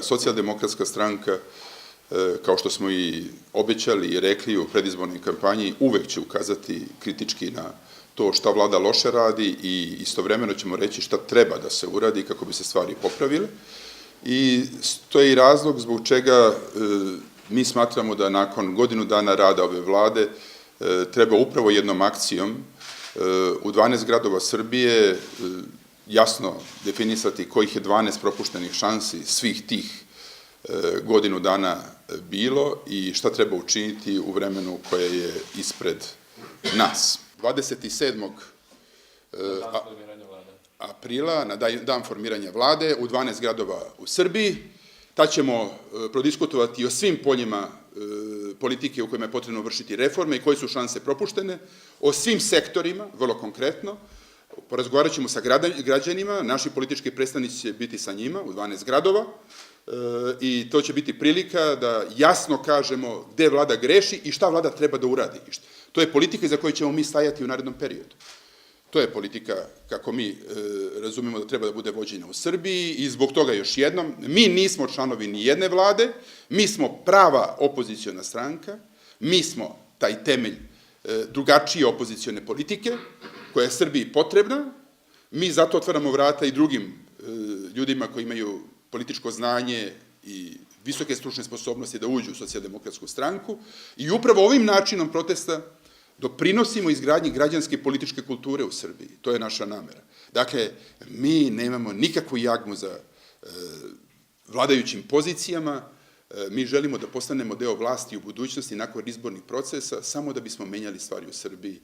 Socijaldemokratska stranka, kao što smo i obećali i rekli u predizbornoj kampanji, uvek će ukazati kritički na to šta vlada loše radi i istovremeno ćemo reći šta treba da se uradi kako bi se stvari popravile. I to je i razlog zbog čega mi smatramo da nakon godinu dana rada ove vlade treba upravo jednom akcijom u 12 gradova Srbije jasno definisati kojih je 12 propuštenih šansi svih tih godinu dana bilo i šta treba učiniti u vremenu koje je ispred nas. 27. aprila, na dan formiranja vlade, u 12 gradova u Srbiji, tad ćemo prodiskutovati o svim poljima politike u kojima je potrebno vršiti reforme i koje su šanse propuštene, o svim sektorima, vrlo konkretno, porazgovarat ćemo sa građanima, naši politički predstavnici će biti sa njima u 12 gradova i to će biti prilika da jasno kažemo gde vlada greši i šta vlada treba da uradi. To je politika za koju ćemo mi stajati u narednom periodu. To je politika kako mi razumemo da treba da bude vođena u Srbiji i zbog toga još jednom, mi nismo članovi ni jedne vlade, mi smo prava opoziciona stranka, mi smo taj temelj drugačije opozicione politike koja je Srbiji potrebna, mi zato otvaramo vrata i drugim ljudima koji imaju političko znanje i visoke stručne sposobnosti da uđu u Socijaldemokratsku stranku i upravo ovim načinom protesta doprinosimo izgradnji građanske i političke kulture u Srbiji. To je naša namera. Dakle, mi nemamo nikakvu jagmu za vladajućim pozicijama, mi želimo da postanemo deo vlasti u budućnosti nakon izbornih procesa, samo da bismo menjali stvari u Srbiji